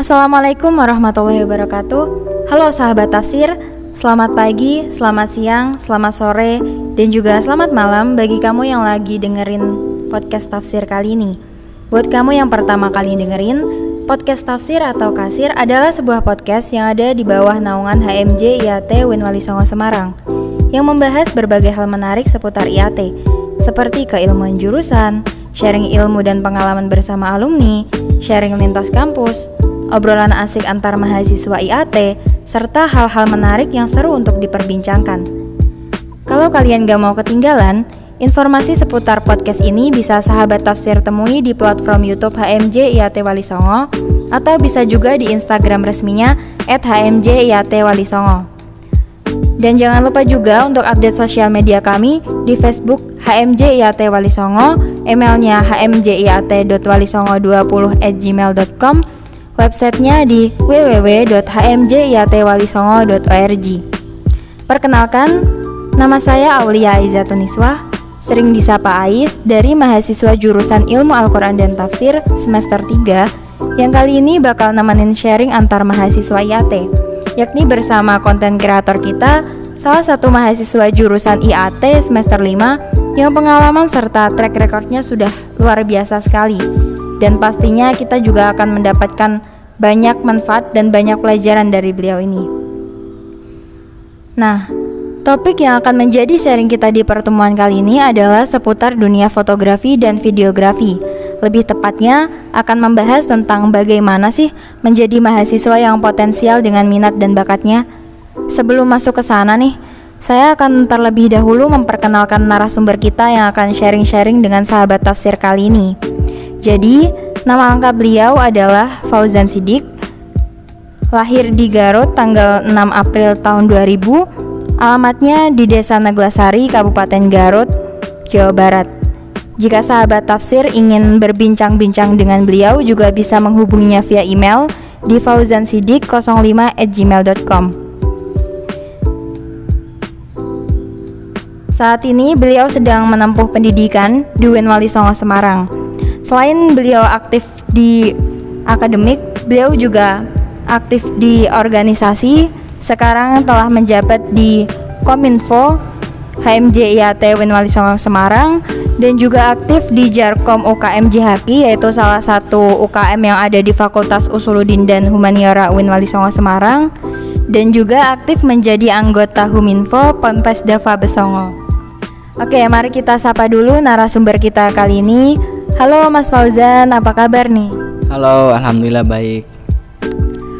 Assalamualaikum warahmatullahi wabarakatuh. Halo sahabat tafsir, selamat pagi, selamat siang, selamat sore, dan juga selamat malam bagi kamu yang lagi dengerin podcast tafsir kali ini. Buat kamu yang pertama kali dengerin, podcast tafsir atau kasir adalah sebuah podcast yang ada di bawah naungan HMJ IAT Win Wali Songo Semarang yang membahas berbagai hal menarik seputar IAT, seperti keilmuan jurusan, sharing ilmu dan pengalaman bersama alumni, sharing lintas kampus, obrolan asik antar mahasiswa IAT, serta hal-hal menarik yang seru untuk diperbincangkan. Kalau kalian gak mau ketinggalan, informasi seputar podcast ini bisa sahabat tafsir temui di platform YouTube HMJ IAT Wali Songo, atau bisa juga di Instagram resminya @HMJ IAT Wali Songo. Dan jangan lupa juga untuk update sosial media kami di Facebook HMJ IAT Wali Songo, emailnya hmjIAT.walisongo20@gmail.com, websitenya di www.hmjiatwalisongo.org. Perkenalkan, nama saya Aulia Aizatuniswah, sering disapa Ais, dari mahasiswa jurusan Ilmu Al-Quran dan Tafsir semester 3, yang kali ini bakal nemenin sharing antar mahasiswa IAT, yakni bersama konten kreator kita, salah satu mahasiswa jurusan IAT semester 5 yang pengalaman serta track recordnya sudah luar biasa sekali. Dan pastinya kita juga akan mendapatkan banyak manfaat dan banyak pelajaran dari beliau ini. Nah, topik yang akan menjadi sharing kita di pertemuan kali ini adalah seputar dunia fotografi dan videografi. Lebih tepatnya akan membahas tentang bagaimana sih menjadi mahasiswa yang potensial dengan minat dan bakatnya. Sebelum masuk ke sana nih, saya akan terlebih dahulu memperkenalkan narasumber kita yang akan sharing-sharing dengan sahabat tafsir kali ini. Jadi, nama lengkap beliau adalah Fauzan Siddiq. Lahir di Garut tanggal 6 April tahun 2000. Alamatnya di Desa Neglasari, Kabupaten Garut, Jawa Barat. Jika sahabat tafsir ingin berbincang-bincang dengan beliau, juga bisa menghubunginya via email di fauzansiddiq05@gmail.com. Saat ini beliau sedang menempuh pendidikan di Win Wali Songo Semarang. Selain beliau aktif di akademik, beliau juga aktif di organisasi. Sekarang telah menjabat di Kominfo, HMJ IAT Win Wali Songo Semarang, dan juga aktif di Jarkom UKM Jihaki, yaitu salah satu UKM yang ada di Fakultas Usuluddin dan Humaniora Win Wali Songo Semarang, dan juga aktif menjadi anggota Huminfo Ponpes Dava Besongo. Oke, mari kita sapa dulu narasumber kita kali ini. Halo Mas Fauzan, apa kabar nih? Halo, alhamdulillah baik.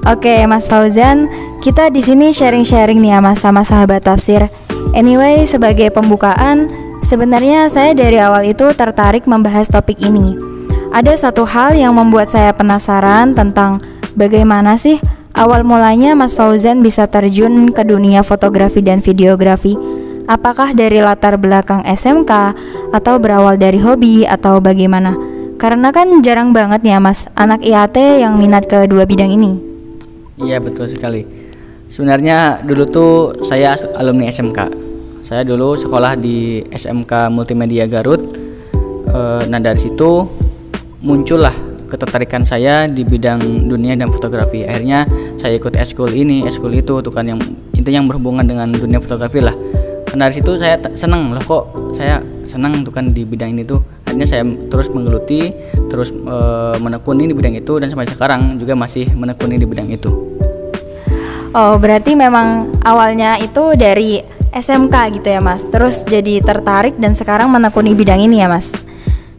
Oke, Mas Fauzan, kita di sini sharing-sharing nih ya Mas sama sahabat tafsir. Anyway, sebagai pembukaan, sebenarnya saya dari awal itu tertarik membahas topik ini. Ada satu hal yang membuat saya penasaran tentang bagaimana sih awal mulanya Mas Fauzan bisa terjun ke dunia fotografi dan videografi. Apakah dari latar belakang SMK atau berawal dari hobi atau bagaimana? Karena kan jarang banget ya Mas anak IAT yang minat ke dua bidang ini. Iya, betul sekali. Sebenarnya dulu tuh saya alumni SMK. Saya dulu sekolah di SMK Multimedia Garut. Nah dari situ muncullah ketertarikan saya di bidang dunia dan fotografi. Akhirnya saya ikut eskul ini, eskul itu, tuh kan yang intinya yang berhubungan dengan dunia fotografi lah. Dari situ saya senang loh, kok saya senang tuh kan di bidang ini tuh. Akhirnya saya terus menggeluti, terus menekuni di bidang itu, dan sampai sekarang juga masih menekuni di bidang itu. Oh, berarti memang awalnya itu dari SMK gitu ya Mas, terus jadi tertarik dan sekarang menekuni bidang ini ya Mas.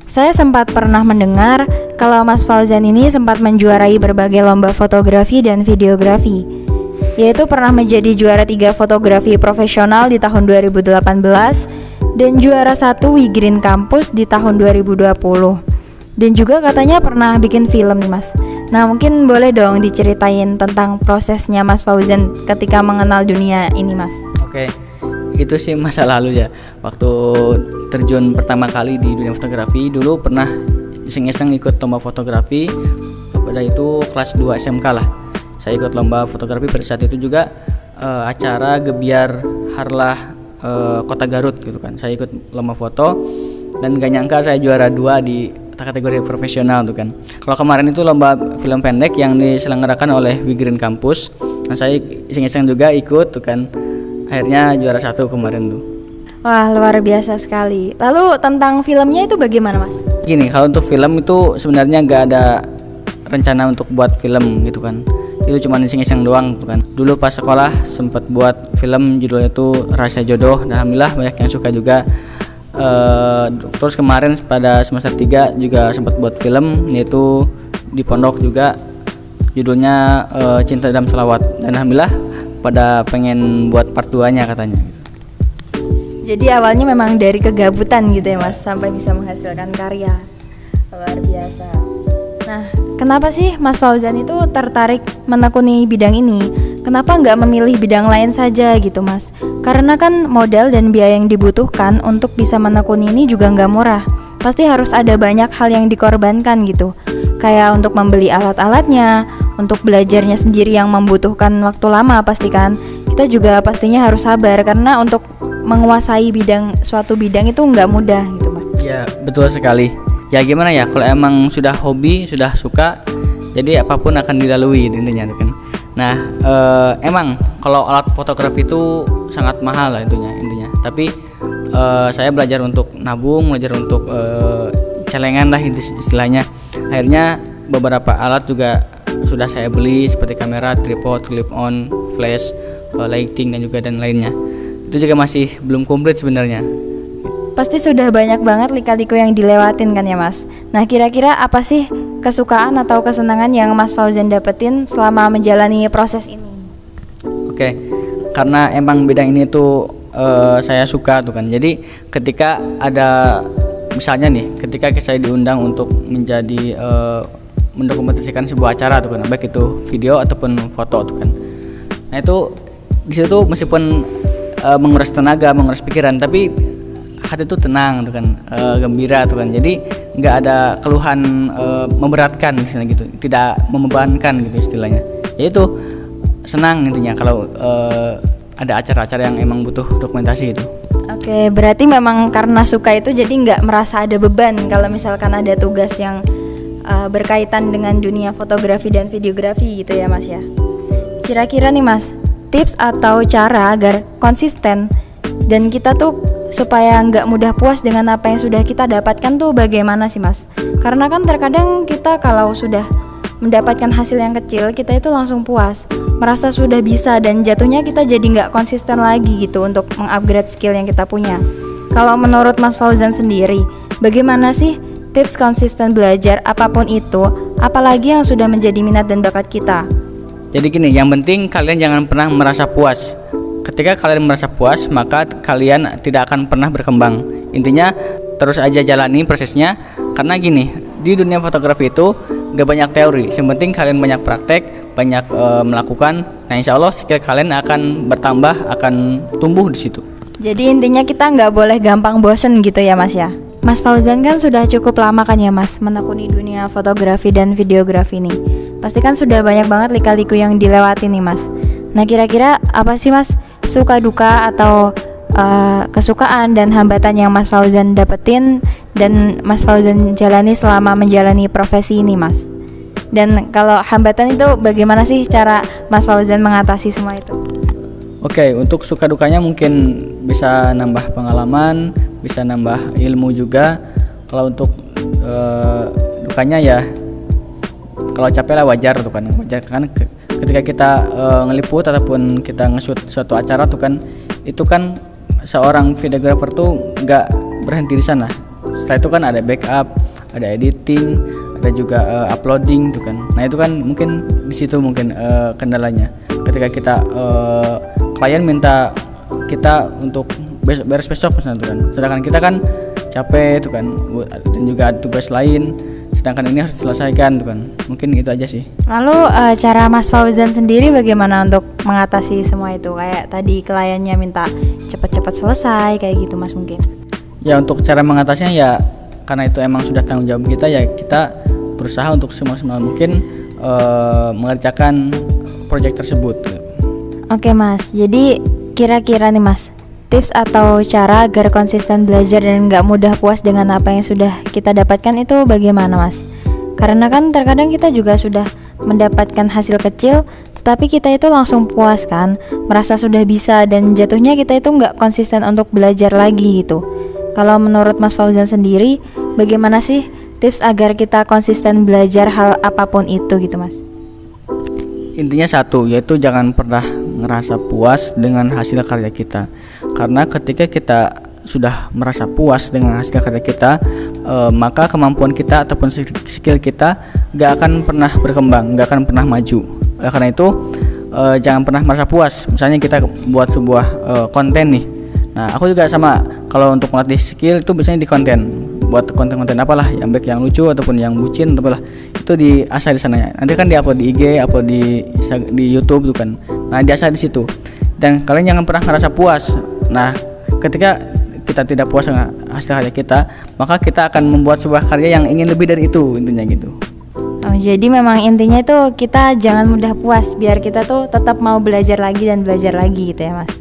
Saya sempat pernah mendengar kalau Mas Fauzan ini sempat menjuarai berbagai lomba fotografi dan videografi, yaitu pernah menjadi juara 3 fotografi profesional di tahun 2018 dan juara 1 Wigreen Kampus di tahun 2020. Dan juga katanya pernah bikin film nih Mas. Nah mungkin boleh dong diceritain tentang prosesnya Mas Fauzan ketika mengenal dunia ini Mas. Oke, itu sih masa lalu ya. Waktu terjun pertama kali di dunia fotografi, dulu pernah iseng-iseng ikut lomba fotografi. Pada itu kelas 2 SMK lah. Saya ikut lomba fotografi. Pada saat itu juga acara Gebiar Harlah Kota Garut gitu kan. Saya ikut lomba foto dan gak nyangka saya juara 2 di kategori profesional tuh kan. Kalau kemarin itu lomba film pendek yang diselenggarakan oleh Wigrin Kampus. Nah, saya iseng-iseng juga ikut tuh kan. Akhirnya juara 1 kemarin tuh. Wah, luar biasa sekali. Lalu tentang filmnya itu bagaimana, Mas? Gini, kalau untuk film itu sebenarnya nggak ada rencana untuk buat film gitu kan. Itu cuma iseng-iseng doang tuh kan. Dulu pas sekolah sempat buat film judulnya itu Rahasia Jodoh. Dan alhamdulillah banyak yang suka juga. Terus kemarin pada semester 3 juga sempat buat film, yaitu di pondok juga, judulnya Cinta Dalam Selawat. Dan alhamdulillah pada pengen buat part 2-nya katanya. Jadi awalnya memang dari kegabutan gitu ya Mas, sampai bisa menghasilkan karya. Luar biasa. Nah, kenapa sih Mas Fauzan itu tertarik menekuni bidang ini? Kenapa nggak memilih bidang lain saja gitu Mas? Karena kan modal dan biaya yang dibutuhkan untuk bisa menekuni ini juga nggak murah. Pasti harus ada banyak hal yang dikorbankan gitu. Kayak untuk membeli alat-alatnya, untuk belajarnya sendiri yang membutuhkan waktu lama pastikan. Kita juga pastinya harus sabar karena untuk menguasai suatu bidang itu nggak mudah gitu Mas. Ya betul sekali. Ya gimana ya, kalau emang sudah hobi, sudah suka, jadi apapun akan dilalui intinya kan. Nah emang kalau alat fotografi itu sangat mahal lah intinya. Tapi saya belajar untuk nabung, belajar untuk celengan lah istilahnya. Akhirnya beberapa alat juga sudah saya beli seperti kamera, tripod, clip on, flash, lighting dan lainnya. Itu juga masih belum komplit sebenarnya. Pasti sudah banyak banget lika-liku yang dilewatin kan ya Mas. Nah kira-kira apa sih kesukaan atau kesenangan yang Mas Fauzan dapetin selama menjalani proses ini? Oke, karena emang bidang ini tuh saya suka tuh kan. Jadi ketika ada misalnya nih, ketika saya diundang untuk menjadi mendokumentasikan sebuah acara tuh kan, baik itu video ataupun foto tuh kan. Nah itu di situ meskipun menguras tenaga, menguras pikiran, tapi hati itu tenang tuh kan, gembira tuh kan. Jadi nggak ada keluhan memberatkan istilahnya gitu, tidak membebankan gitu istilahnya. Yaitu senang intinya kalau ada acara-acara yang emang butuh dokumentasi itu. Oke, berarti memang karena suka itu jadi nggak merasa ada beban kalau misalkan ada tugas yang berkaitan dengan dunia fotografi dan videografi gitu ya Mas ya. Kira-kira nih Mas, tips atau cara agar konsisten dan kita tuh supaya nggak mudah puas dengan apa yang sudah kita dapatkan tuh bagaimana sih Mas? Karena kan terkadang kita kalau sudah mendapatkan hasil yang kecil, kita itu langsung puas, merasa sudah bisa, dan jatuhnya kita jadi nggak konsisten lagi gitu untuk mengupgrade skill yang kita punya. Kalau menurut Mas Fauzan sendiri, bagaimana sih tips konsisten belajar apapun itu, apalagi yang sudah menjadi minat dan bakat kita? Jadi gini, yang penting kalian jangan pernah merasa puas. Ketika kalian merasa puas, maka kalian tidak akan pernah berkembang. Intinya terus aja jalani prosesnya. Karena gini, di dunia fotografi itu gak banyak teori. Yang penting kalian banyak praktek, banyak melakukan. Nah insya Allah skill kalian akan bertambah, akan tumbuh di situ. Jadi intinya kita nggak boleh gampang bosen gitu ya Mas ya. Mas Fauzan kan sudah cukup lama kan ya Mas menekuni dunia fotografi dan videografi nih. Pasti kan sudah banyak banget lika-liku yang dilewati nih Mas. Nah kira-kira apa sih Mas suka duka atau kesukaan dan hambatan yang Mas Fauzan dapetin dan Mas Fauzan jalani selama menjalani profesi ini Mas? Dan kalau hambatan itu bagaimana sih cara Mas Fauzan mengatasi semua itu? Oke, untuk suka dukanya mungkin bisa nambah pengalaman, bisa nambah ilmu juga. Kalau untuk dukanya ya, kalau capek lah wajar tuh kan. Wajar kan ketika kita ngeliput ataupun kita nge-shoot suatu acara tuh kan, itu kan seorang videographer tuh nggak berhenti di sana. Setelah itu kan ada backup, ada editing, ada juga uploading tuh kan. Nah itu kan mungkin di situ mungkin kendalanya. Ketika kita klien minta kita untuk beres besok misalnya tuh kan, sedangkan kita kan capek tuh kan, dan juga ada tugas lain, sedangkan ini harus diselesaikan tuh kan. Mungkin itu aja sih. Lalu cara Mas Fauzan sendiri bagaimana untuk mengatasi semua itu? Kayak tadi kliennya minta cepat-cepat selesai kayak gitu Mas mungkin. Ya untuk cara mengatasinya ya karena itu emang sudah tanggung jawab kita, ya kita berusaha untuk semaksimal mungkin mengerjakan proyek tersebut. Oke Mas, jadi kira-kira nih Mas, tips atau cara agar konsisten belajar dan nggak mudah puas dengan apa yang sudah kita dapatkan itu bagaimana Mas? Karena kan terkadang kita juga sudah mendapatkan hasil kecil, tetapi kita itu langsung puas kan, merasa sudah bisa, dan jatuhnya kita itu nggak konsisten untuk belajar lagi gitu. Kalau menurut Mas Fauzan sendiri, bagaimana sih tips agar kita konsisten belajar hal apapun itu gitu Mas? Intinya satu, yaitu jangan pernah ngerasa puas dengan hasil karya kita. Karena ketika kita sudah merasa puas dengan hasil karya kita, maka kemampuan kita ataupun skill kita gak akan pernah berkembang, gak akan pernah maju. Oleh karena itu, jangan pernah merasa puas. Misalnya kita buat sebuah konten nih. Nah, aku juga sama, kalau untuk melatih skill itu biasanya di konten. Buat konten-konten apalah, yang baik yang lucu ataupun yang bucin apalah, itu diasah di sana. Nanti kan di-upload di IG, upload di YouTube tuh kan. Nah, diasah di situ. Dan kalian jangan pernah ngerasa puas. Nah, ketika kita tidak puas dengan hasil karya kita, maka kita akan membuat sebuah karya yang ingin lebih dari itu, intinya gitu. Oh, jadi memang intinya itu kita jangan mudah puas, biar kita tuh tetap mau belajar lagi dan belajar lagi gitu ya Mas.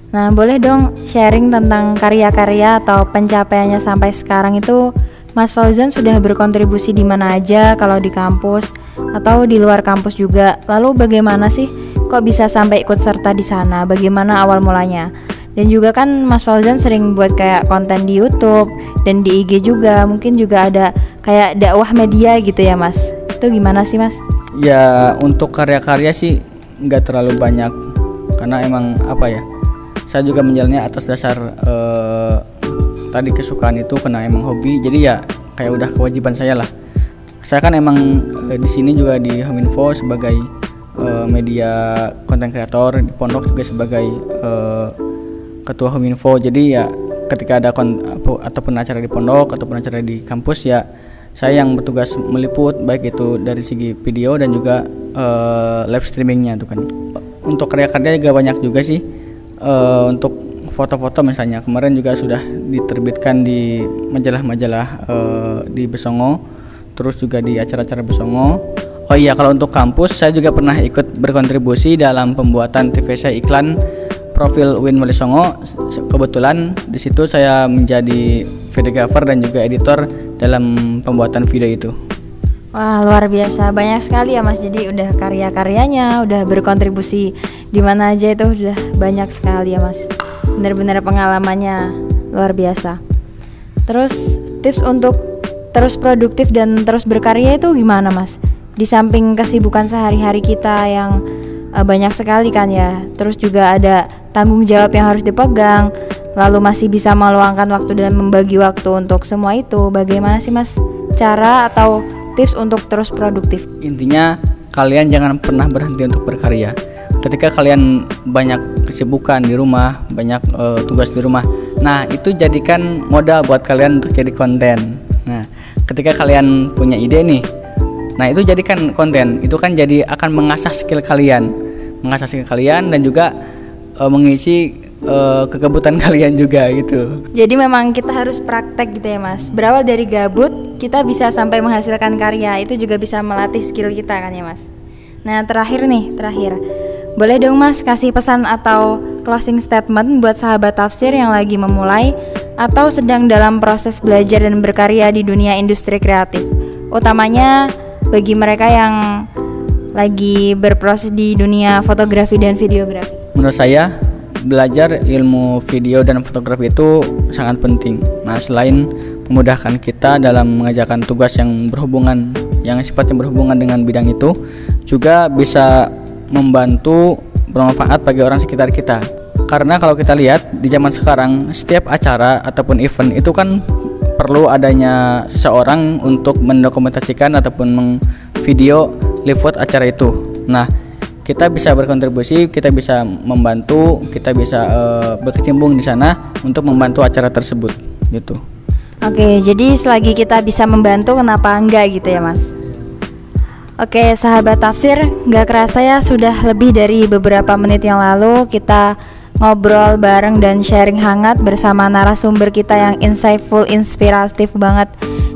Nah, boleh dong sharing tentang karya-karya atau pencapaiannya sampai sekarang itu. Mas Fauzan sudah berkontribusi di mana aja, kalau di kampus atau di luar kampus juga. Lalu bagaimana sih kok bisa sampai ikut serta di sana? Bagaimana awal mulanya? Dan juga kan Mas Fauzan sering buat kayak konten di YouTube dan di IG juga. Mungkin juga ada kayak dakwah media gitu ya Mas. Itu gimana sih Mas? Ya, untuk karya-karya sih nggak terlalu banyak, karena emang apa ya, saya juga menjalannya atas dasar tadi kesukaan itu, karena emang hobi. Jadi ya kayak udah kewajiban saya lah. Saya kan emang di sini juga di Hominfo sebagai media konten kreator, di pondok juga sebagai ketua Hominfo. Jadi ya ketika ada ataupun acara di pondok ataupun acara di kampus, ya saya yang bertugas meliput, baik itu dari segi video dan juga live streamingnya tuh kan. Untuk karya-karya juga banyak juga sih. Untuk foto-foto misalnya kemarin juga sudah diterbitkan di majalah-majalah di Besongo, terus juga di acara-acara Besongo. Oh iya, kalau untuk kampus saya juga pernah ikut berkontribusi dalam pembuatan TVC iklan profil Win Wali Songo. Kebetulan di situ saya menjadi videographer dan juga editor dalam pembuatan video itu. Wah, luar biasa, banyak sekali ya Mas. Jadi udah karya-karyanya, udah berkontribusi di mana aja, itu udah banyak sekali ya Mas. Benar-benar pengalamannya luar biasa. Terus tips untuk terus produktif dan terus berkarya itu gimana Mas? Di samping kesibukan sehari-hari kita yang banyak sekali kan ya, terus juga ada tanggung jawab yang harus dipegang, lalu masih bisa meluangkan waktu dan membagi waktu untuk semua itu. Bagaimana sih Mas cara atau tips untuk terus produktif? Intinya kalian jangan pernah berhenti untuk berkarya. Ketika kalian banyak kesibukan di rumah, banyak tugas di rumah, nah itu jadikan modal buat kalian untuk jadi konten. Nah, ketika kalian punya ide nih, nah itu jadikan konten. Itu kan jadi akan mengasah skill kalian, dan juga mengisi kegabutan kalian juga gitu. Jadi memang kita harus praktek gitu ya Mas. Berawal dari gabut, kita bisa sampai menghasilkan karya. Itu juga bisa melatih skill kita kan ya Mas. Nah, terakhir, boleh dong Mas kasih pesan atau closing statement buat sahabat tafsir yang lagi memulai atau sedang dalam proses belajar dan berkarya di dunia industri kreatif, utamanya bagi mereka yang lagi berproses di dunia fotografi dan videografi. Menurut saya, belajar ilmu video dan fotografi itu sangat penting. Nah, selain memudahkan kita dalam mengerjakan tugas yang sifatnya berhubungan dengan bidang itu, juga bisa membantu bermanfaat bagi orang sekitar kita. Karena kalau kita lihat di zaman sekarang, setiap acara ataupun event itu kan perlu adanya seseorang untuk mendokumentasikan ataupun mengvideo live acara itu. Nah, kita bisa berkontribusi, kita bisa membantu, kita bisa berkecimpung di sana untuk membantu acara tersebut gitu. Oke, jadi selagi kita bisa membantu, kenapa enggak gitu ya Mas? Oke, sahabat tafsir, gak kerasa ya sudah lebih dari beberapa menit yang lalu kita ngobrol bareng dan sharing hangat bersama narasumber kita yang insightful, inspiratif banget.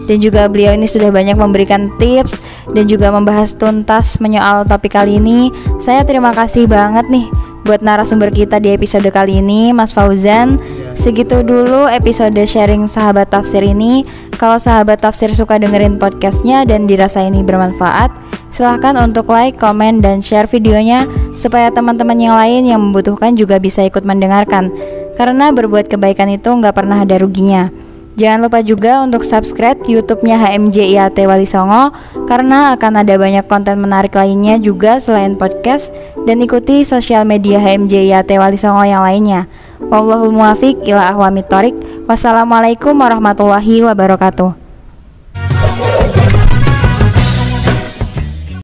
Dan juga beliau ini sudah banyak memberikan tips dan juga membahas tuntas menyoal topik kali ini. Saya terima kasih banget nih buat narasumber kita di episode kali ini, Mas Fauzan. Segitu dulu episode sharing sahabat tafsir ini. Kalau sahabat tafsir suka dengerin podcastnya dan dirasa ini bermanfaat, silahkan untuk like, komen, dan share videonya supaya teman-teman yang lain yang membutuhkan juga bisa ikut mendengarkan. Karena berbuat kebaikan itu nggak pernah ada ruginya. Jangan lupa juga untuk subscribe YouTube-nya HMJ IAT Wali Songo karena akan ada banyak konten menarik lainnya juga selain podcast, dan ikuti sosial media HMJ IAT Wali Songo yang lainnya. Wallahul muwaffiq ila aqwamit thoriq. Wassalamualaikum warahmatullahi wabarakatuh.